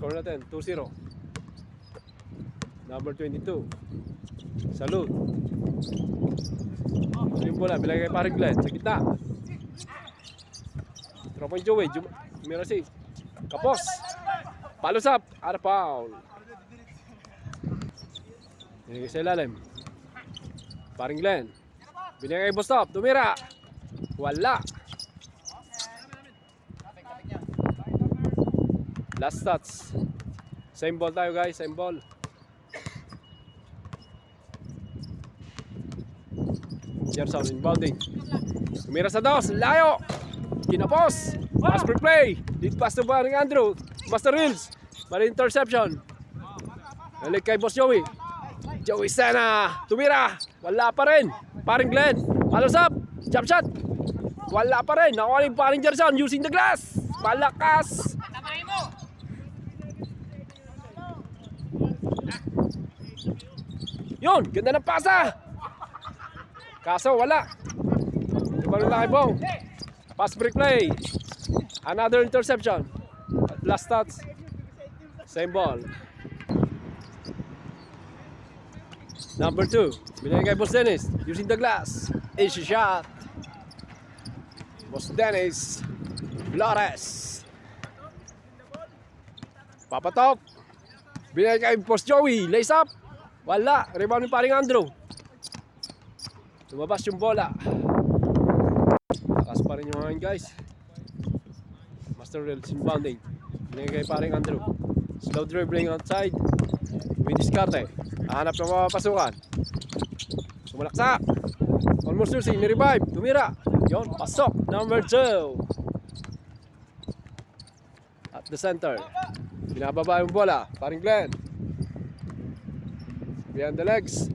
Score natin, 2-0. Number 22. Salud. Yung bola, bilagay kay paring Glenn. Sa gitna. Tropong Joey. Mirasi. Kapos. Palusap. Out of foul. Binigay sa ilalim. Paring Glenn. Binigay kay Bostop. Tumira. Wala. Last stats. Same ball tayo guys. Same ball. Gerson inbounding. Tumira sa dos. Layo. Kinapos. Pass per play. Lead pass to paring Andrew. Master Reels. Mali interception. Balik kay Boss Joey. Joey Sena. Tumira. Wala pa rin. Paring Glenn. Palos up. Jump shot. Wala pa rin. Nakuha rin paring Gerson using the glass. Malakas. Yun. Ganda ng pasa. Kaso wala. Ibang laki bong. Pass break play. Another interception. Last stats. Same ball. Number 2. Binigay kay Boss Dennis. Using the glass. Easy shot. Boss Dennis. Flores. Papatok. Binigay kay Boss Joey. Lace up. Wala. Rebound ni paring Andrew. Lumabas yung bola. Lakas pa rin yung hangin guys. Master Reels inbounding. Binigay kay paring Andrew. Slow dribbling outside. Midiskarte. Hanap ng mga pasukan. Sumalaksak. Almost losing. Ni-revive. Tumira. Yon. Pasok. Number 2. At the center. Binababa yung bola. Paring Glenn. Behind the legs.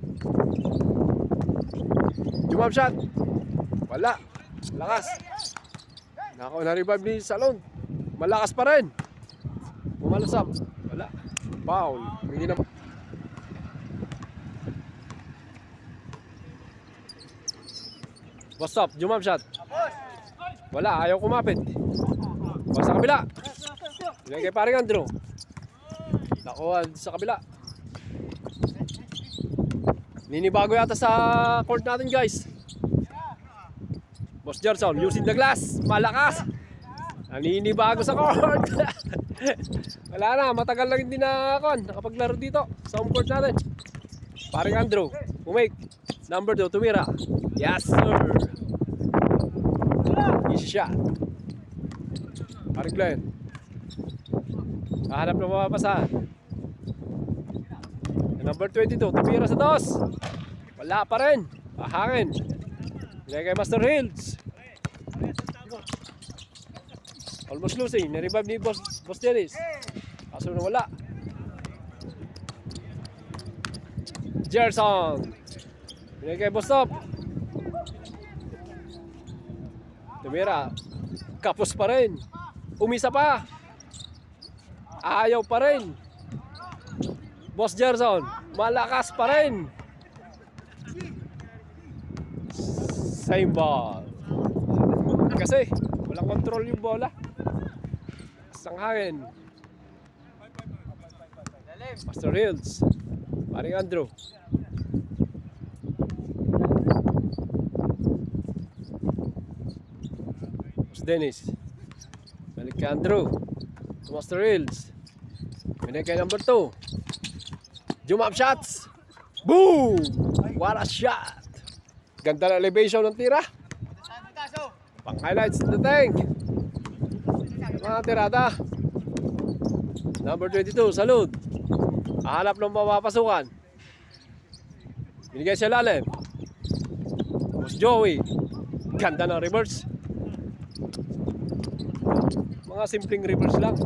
Jump shot. Wala. Lakas. Nako, na-revive ni Salon. Malakas pa rin. Pumalusap. Wala. Foul. Hindi na. What's up? Jump shot. Wala. Ayaw kumapit. Basta sa kabila. Binigay kay paring Andrew. Nakuha sa kabila. Ninibago yata sa court natin guys. Boss Gerson using the glass. Malakas. Naninibago sa court. Wala na. Matagal lang hindi nakapaglaro dito sa home court natin. Paring Andrew. Umake. Number 2. Tumira. Yes sir. Easy shot. Paring Glenn. Kahanap na mapapasahan. Number 22, tumira sa dos. Wala pa rin. Pahangin. Binigay kay Master Hills. Almost losing. Na-revive ni Boss Dennis. Kaso na wala. Gerson. Binigay kay Boss Top. Tumira. Kapos pa rin. Umisa pa. Ayaw pa rin. Boss Gerson, malakas pa rin. Same ball. Kasi walang control yung bola. Isang hangin. Master Hills. Paring Andrew. Boss Dennis. Balik kay Andrew. Master Hills. Binigay kay number 2. Jump up shots. Boom! What a shot. Ganda na elevation ng tira. Pang highlights in the tank. Mga tirada. Number 22, Salud. Hanap ng mapapasukan. Binigay siya lalim. Boss Joey. Ganda ng reverse. Mga simpleng reverse lang.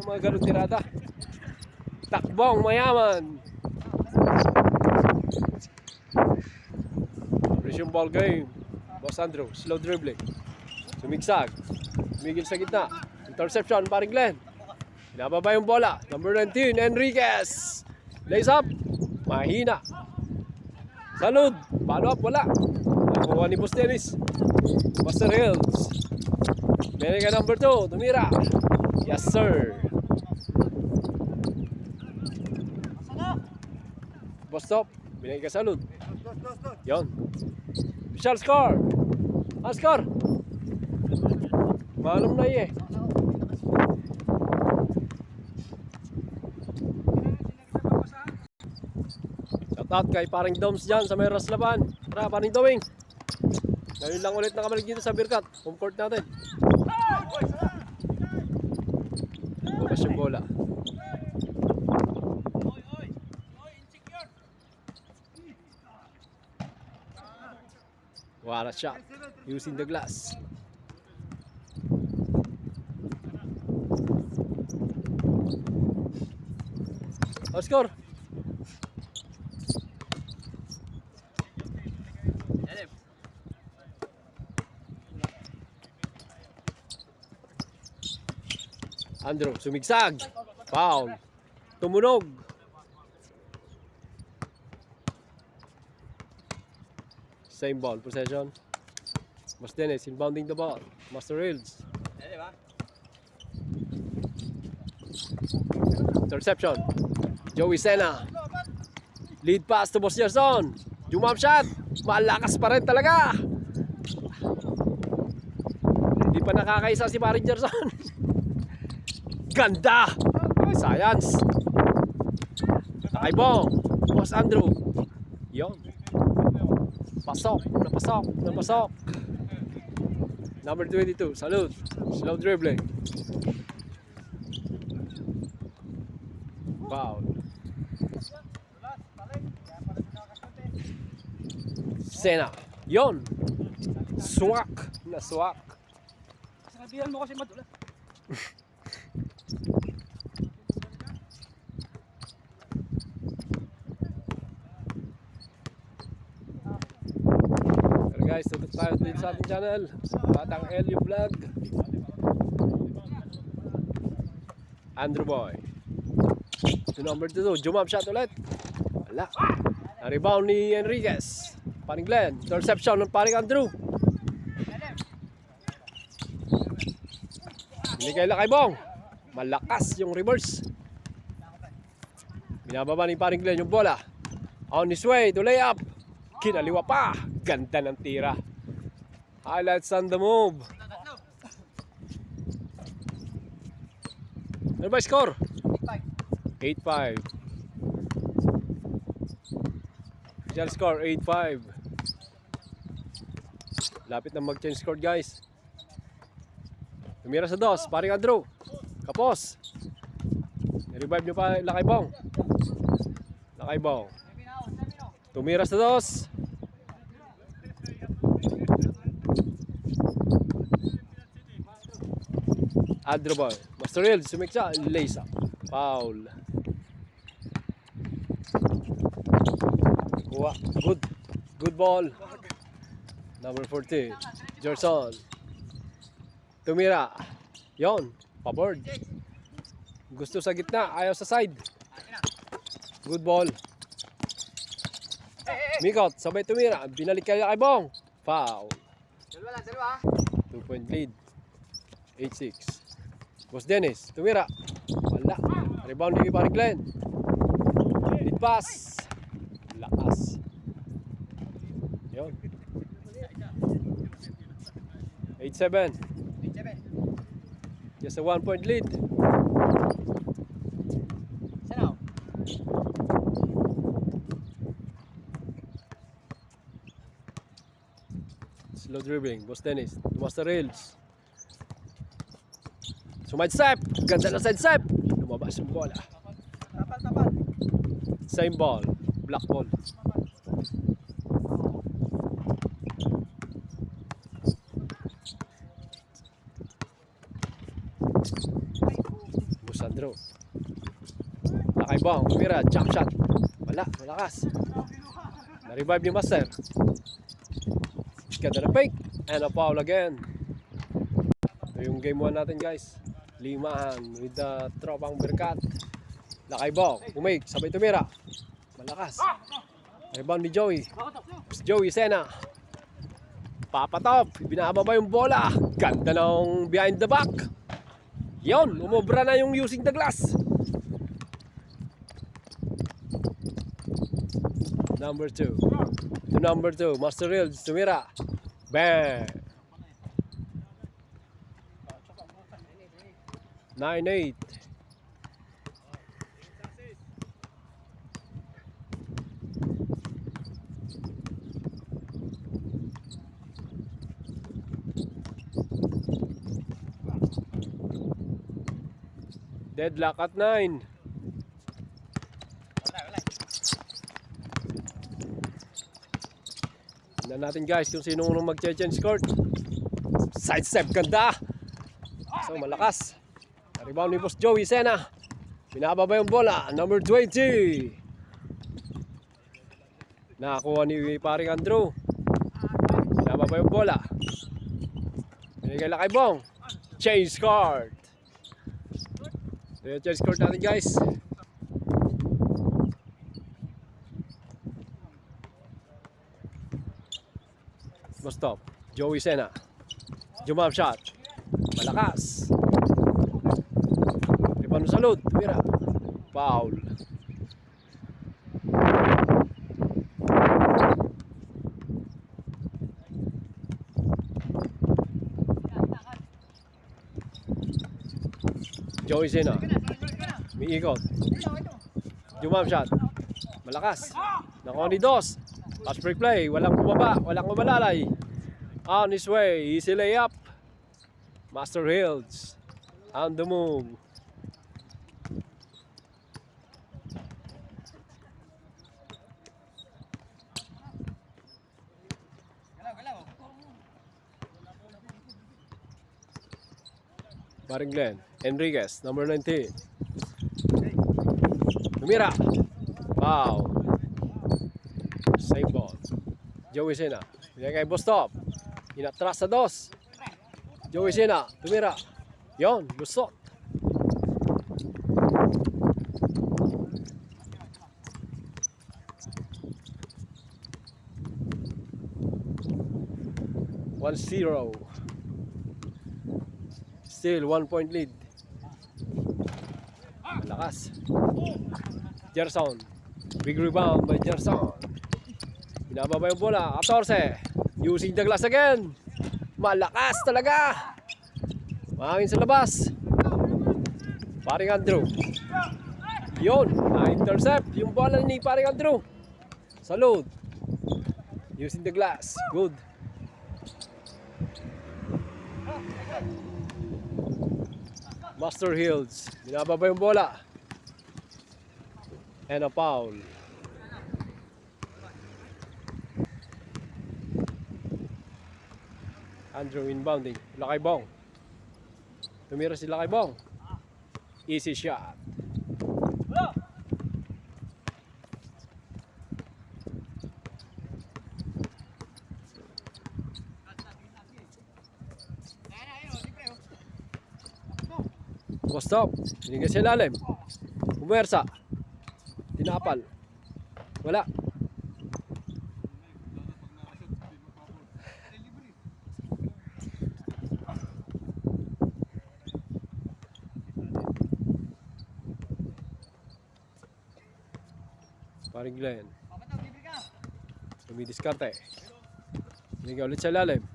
Mga ganun tirada. Takbong mayaman. Pressure ball game. Boss Andrew, slow dribbling. Sumigsag. Migil sa gitna. Interception, paring Glenn. Pinababa yung bola. Number 19, Enriquez. Lays up. Mahina. Salud. Follow up, wala. Nakuha ni Boss Dennis. Master Hills. Meron ka number 2, tumira. Yes sir. Post up. Binigay ka salud. Yon. Official score. Ang score. Malum na eh. Shout out kay paring Doms dyan sa may Raslaban. Tara, paring Doming. Ngayon lang ulit nakabalik dito sa Birkat. Home court natin. Bukas yung bola. What a shot. Using the glass. Oh, score. Andrew, sumigsag. Foul. Tumunog. Same ball, possession. Mas Dennis inbounding the ball. Master Reels. Interception. Joey Sena. Lead pass to Boss Gerson. Jump shot. Malakas pa rin talaga. Hindi pa nakakaisa si paring Gerson. Ganda. Science. Nakaibong. Boss Andrew. Yon. Pasok. Napasok. Number 22. Salute. Slow dribbling. Foul. Sena. Yon. Swak. Naswak. Sabihan mo kasi madula. Pero guys, tutok tayo din sa ating channel. Batang Elio Vlog. Andrew Boy. To number 2, jump shot ulit. Wala. Na-rebound ni Enriquez. Paring Glenn. Interception ng paring Andrew. Binigay lang kay Bong. Malakas yung reverse. Binababa ni paring Glenn yung bola. On his way to lay up. Kinaliwa pa. Ganda ng tira. Highlights on the move. Ano ba score? 8-5. Final score 8-5. Lapit na mag-change score guys. Tumira sa dos, paring Andrew. Kapos. I-revive nyo pa Lakaybong. Lakaybong. Tumira sa dos. Andrew Boy. Master Real, sumiksa. Lace up. Foul. Good ball. Number 14. Gerson. Tumira. Yon. Paboard. Gusto sa gitna. Ayaw sa side. Good ball. Mikot. Sabay tumira. Binalik kaya kay Bong. Foul. 2-point lead. 8-6. Boss Dennis. Tumira. Wala. Rebound ni paring Glenn. Lead pass. Lakas. Yon. 8-7. Just a 1-point lead. Slow dribbling. Boss Dennis. Master Reels. Side-step. Ganda na side-step. Lumabas yung bola. Same ball. Black ball. Busandro. Lakaybong. Tumira. Jump shot. Wala. Malakas. Na-revive ni Master. Ganda na fake. And a foul again. Ito yung game 1 natin guys. Limahan with the tropang Birkat. Lakaybong. Umig. Sabay tumira. Malakas. Rebound ni Joey. Joey Sena. Papatop. Binababa yung bola. Ganda ng behind the back. Yon. Umobra na yung using the glass. number 2. To number 2, Master Reels, tumira. Bang! 9-8. Deadlock at 9. Tignan natin guys kung sino unang mag-change court. Sidestep, ganda. So malakas. Rebound ni Boss Joey Sena. Pinababa yung bola, number 20. Nakakuha ni paring Andrew. Pinababa yung bola. Binigay lang kay Bong. Change court. So yung change court natin guys. Stop. Joey Sena. Jump shot. Malakas. Rebound sa load. Tumira. Foul. Joey Sena. Umiikot. Jump shot. Malakas. Nakuha ni Dos. Pass break play. Walang bumaba. Walang umalalay. On his way. Easy layup. Master Hills. On the move. Baring Glenn. Enriquez. Number 19. Tumira. Wow. Save ball. Joey Sena. Pinagay kay Bostop. Inatras sa Dos. Joey Sena. Tumira. Yon. Lusot. One zero. Still 1 point lead. Malakas. Gerson. Big rebound by Gerson. Binababa yung bola. 14. Using the glass again. Malakas talaga. Mahangin sa labas. Paring Andrew. Yun. Na-intercept yung bola ni paring Andrew. Sa load. Using the glass. Good. Master Hills. Binababa yung bola. And a foul. Andrew inbounding. Lakay Bong. Tumira si Lakay Bong. Easy shot. Stop. Binigay sa ilalim. Pumersa. Tinapal. Wala. Paring Glenn. Dumidiskarte. Binigay ulit sa ilalim.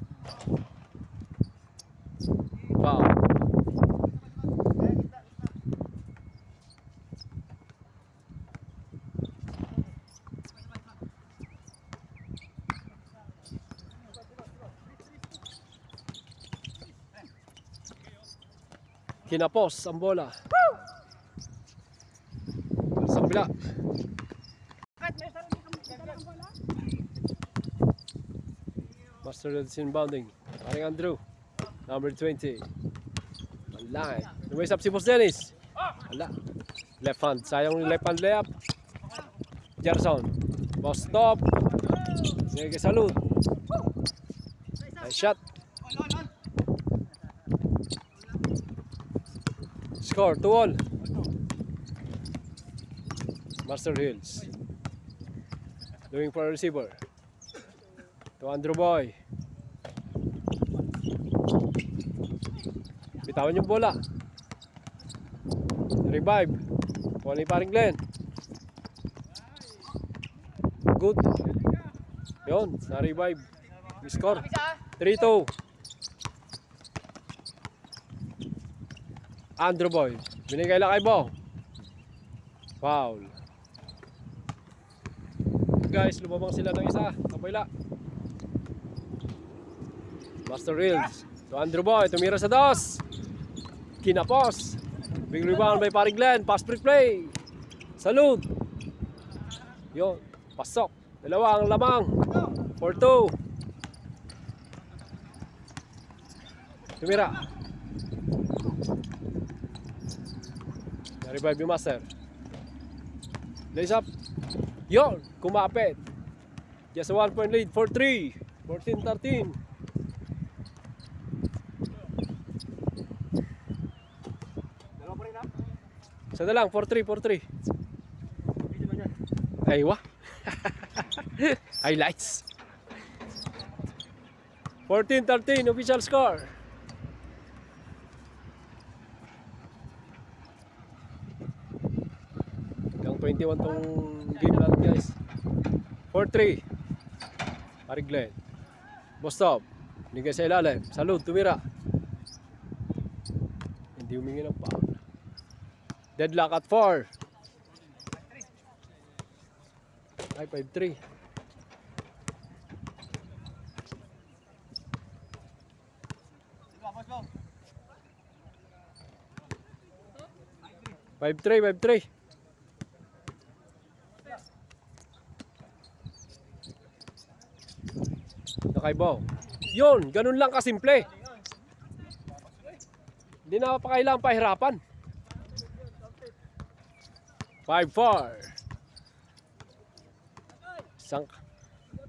Wow. Kinapos ang bola. Sa kabila. Master Hills inbounding. Paring Andrew. Number 20. Malay. Lumays up si Boss Dennis. Wala. Left hand. Sayang yung left hand layup. Gerson. Boss stop. Sige salute. Nice shot. Score 2-all. Master Hills. Looking for a receiver. To Andrew Boy. Bitawan yung bola. Revive. Kuha ni paring Glenn. good. Yun, na-revive. Score. 3-2. Andrew Boy. Binigay lang kay Bo. Foul. Guys, lumabang sila ng isa. Kabayla. Master Reels. To Andrew Boy. Tumira sa dos. Kinapos. Big rebound by Paring Glenn. Pass break play. Salud. Yun. Pasok. Dalawa ang lamang. 4-2. Tumira. Na-revive yung Master. Lays up. Yun. Kumapit. Just a 1-point lead. 4-3. 14-13. Isa na lang. 4-3. 4-3. Aywa. Highlights. 14-13 official score. Hanggang 21 tong game natin guys. 4-3. Paring Glenn. Bostop. Nigay sa ilalim. Salud. Tumira. Hindi humingi ng foul. Deadlock at 4. Ay, 5-3. Five three. Nakaibaw. Yun, ganun lang kasimple. Hindi na pa kailangan pahirapan. 5-4.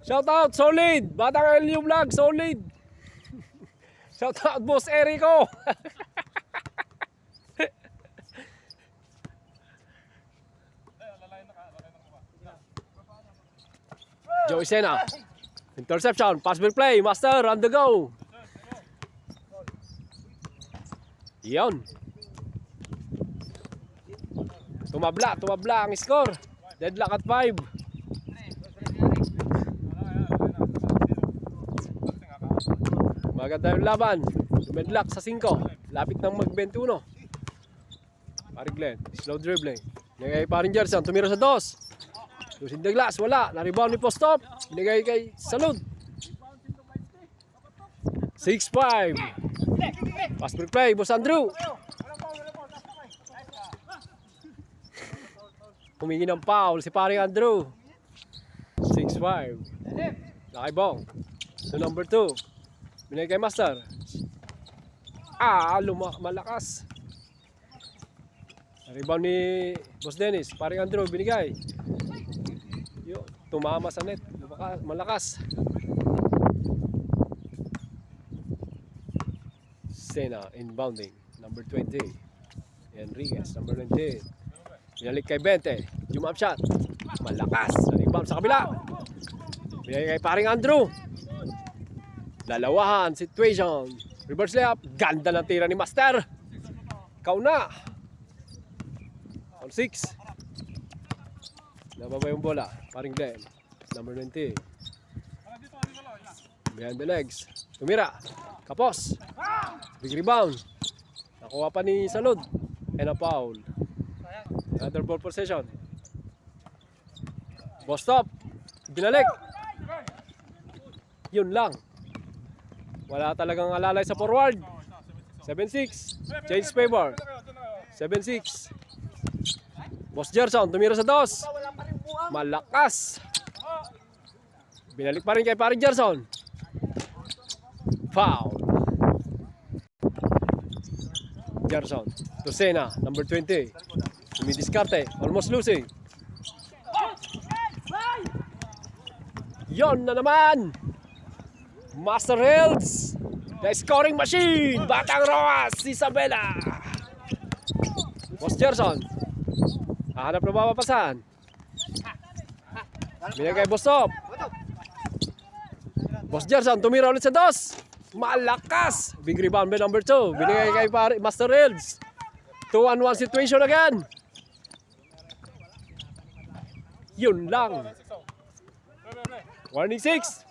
Shout out, solid! Batang LU Vlog, solid! Shout out, Boss Erico! Joey Sena. Interception, pass break play, Master, on the go! Yan. Tumabla ang score. Deadlock at 5. Maganda yung laban. Deadlock sa 5. Lapit ng mag-21. Paring Glenn, slow dribbling. Nagay Paring Gerson, tumira sa 2. Lusin the glass, wala. Na-rebound ni Postop. Binigay kay Salud. 6-5. Pass break play, Boss Andrew. Humingi ng foul si Paring Andrew. 6-5. Nakibong. So number 2. Binigay kay Master. Malakas. Rebound ni Boss Dennis. Paring Andrew binigay. Yo, tumama sa net. Malakas. Sena inbounding. Number 20. Enriquez. Number 19. Binalik kay 20. Jump shot. Malakas. Rebound sa kabila. Binigay kay Paring Andrew. Dalawahan situation. Reverse layup. Ganda ng tira ni Master. Ikaw na. On 6. Nababa yung bola. Paring Glenn. Number 20. Behind the legs. Tumira. Kapos. Big rebound. Nakuha pa ni Salud. And a foul. Another ball possession. Boss stop. Binalik. Yun lang. Wala talagang alalay sa forward. 7-6. Change favor. 7-6. Boss Gerson, tumira sa 2. Malakas. Binalik pa rin kay Paring Gerson. Foul. Gerson. To Sena, number 20. Dumidiskarte. Almost losing. Yon na naman. Master Hills. The scoring machine. Batang Roas. Isabela. Boss Gerson. Hahanap na mapapasan. Binigay Boss Top. Boss Gerson, tumira ulit sa 2. Malakas. Big rebound by number 2. Binigay kay Master Hills. 2-on-1 situation again. Yun lang. Warning 6.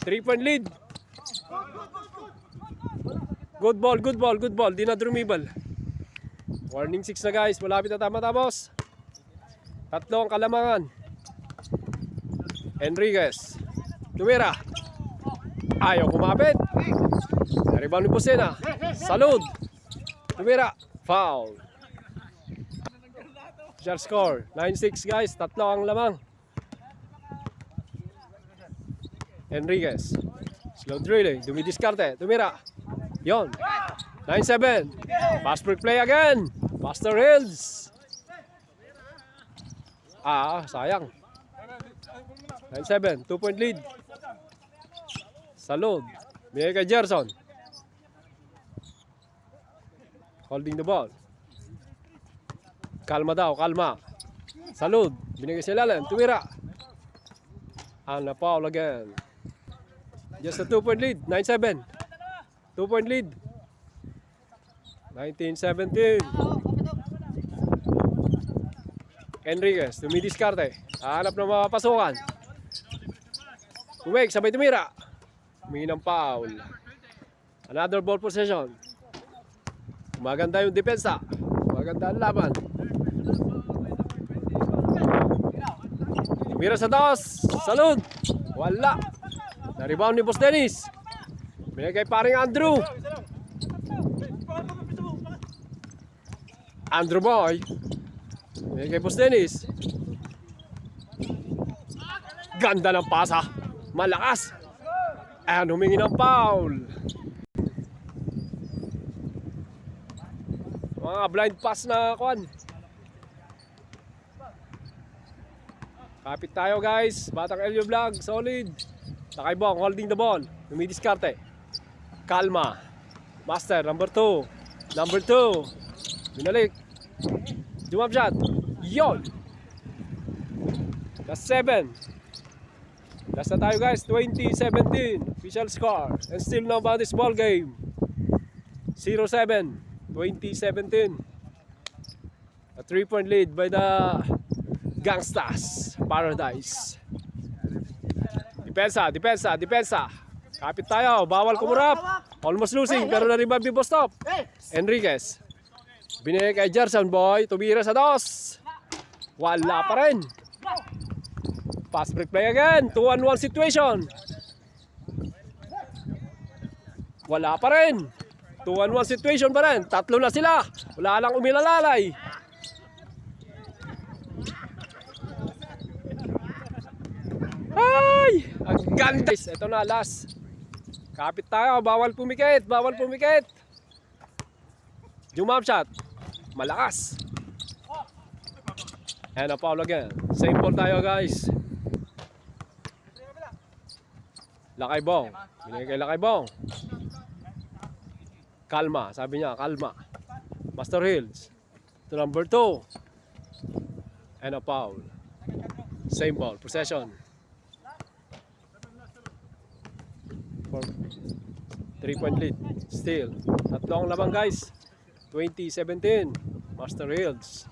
3-point lead. Good ball, good ball, good ball. Di na drumibal. Warning 6 na guys. Malapit na tama-tapos. Tatlo ang kalamangan. Enriquez. Tumira. Ayaw kumapit. Rebound ni Busena. Salud. Tumira. Foul. Share score. 9-6 guys. Tatlo ang lamang. Enriquez. Slow drilling. Dumidiskarte. Tumira. Yon. 9-7. Fast break play again. Master Hills. Sayang. 9-7. 2-point lead. Salud. Bigay kay Gerson. Holding the ball. Kalma daw, kalma. Salud. Binigay si Lalan. Tumira. And a foul again. Just a 2-point lead. 9-7. 2-point lead. 19-17. Enriquez. Tumidiskarte. Hanap ng mapapasukan. Umake. Sabay tumira. Humingi ng foul. Another ball possession. Maganda yung depensa. Maganda ang laban. Mira sa taas. Salud. Wala. Na-rebound ni Boss Dennis. Binigay paring Andrew. Andrew Boy. Binigay Boss Dennis. Ganda ng pasa. Malakas. And humingi ng foul. Mga blind pass na kuan. Kapit tayo guys. Batang Elio Vlog. Solid. Nakaibong. Holding the ball. Dumidiskarte. Kalma. Master. Number 2. Number 2. Binalik. Jump shot. Yon. Last 7. Last na tayo guys. 20-17. Official score. And still no about this ball game. 0-7. 2017. A 3-point lead by the Gangstas Paradise. Depensa, depensa, depensa. Kapit tayo, bawal kumurap. Almost losing, pero na-rebound ni Bostop. Enriquez. Binigay kay Gerson Boy. Tumira sa dos. Wala pa rin. Pass break play again. 2-on-1 situation. Wala pa rin. 2-on-1 situation pa rin. Tatlo na sila. Wala lang umilalalay. Ay! Ang ganda. Ito na, last. Kapit tayo. Bawal pumikit. Bawal pumikit. Jump shot. Malakas. And a foul again. Same ball tayo guys. Lakay Bong. Binigay kay Lakay Bong. Kalma, sabi niya, kalma. Master Hills. To number 2. And a foul. Same ball, possession. 3-point lead. Still. Tatlong labang guys. 20-17. Master Hills.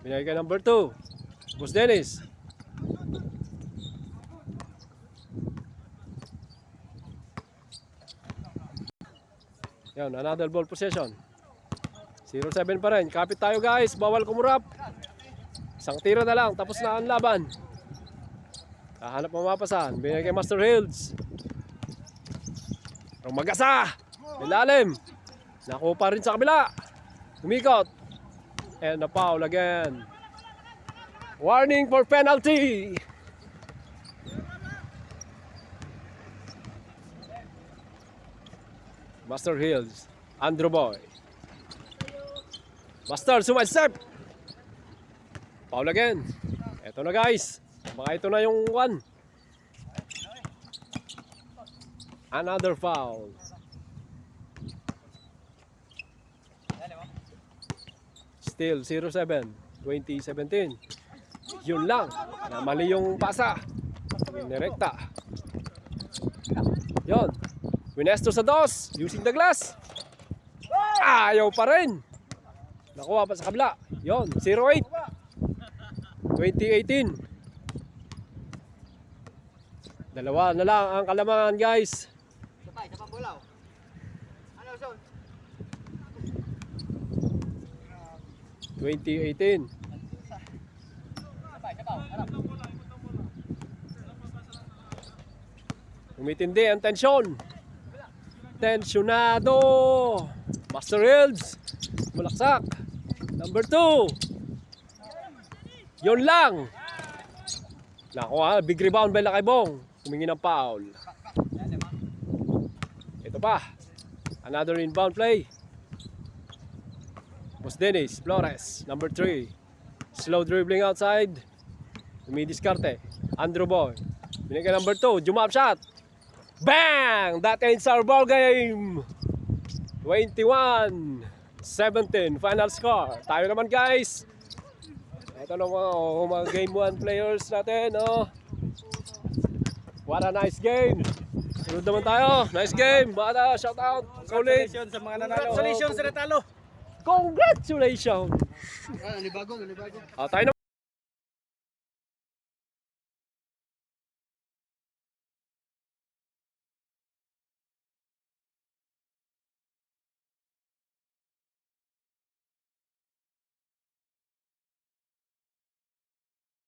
Binigay kay number 2. Boss Dennis. Yan, another ball possession. 0-7 pa rin. Kapit tayo guys. Bawal kumurap. Isang tiro na lang. Tapos na ang laban. Kahanap mamapasan. Binigay kay Master Hills. Rumagasa. Ilalim. Nakuha pa rin sa kabila. Umikot. And a foul again. Warning for penalty. Master Hills. Andrew Boy. Master, sumad-step. Foul again. Ito na guys. Baka ito na yung one. Another foul. Still 0-7. 2017. Yun lang. Namali yung pasa. Nirekta. Yun. Winesto sa dos. Using the glass. Ayaw pa rin. Nakuha pa sa kabila. Yun. 0-8. 2018. Dalawa na lang ang kalamangan, guys. Isa pa bulaw. Ano, Son? 2018. Umitindi ang tensyon. Tensyonado. Master Hills. Malaksak. Number 2. Yun lang. Nakuha, big rebound by Lakaybong. Humingi ng foul. Ito pa. Another inbound play. Boss Dennis Flores, number 3. Slow dribbling outside. Dumidiskarte. Andrew Boy. Binigay number 2. Jump shot. Bang! That ends our ball game. 21-17 final score. Tayo naman, guys. Ito na mga game 1 players natin. Oh. What a nice game. Sunod naman tayo. Nice game. Bata, shout out. Solid. Congratulations sa mga nanalo. Congratulations sa natalo. Congratulations. Nalibago. Tayo naman.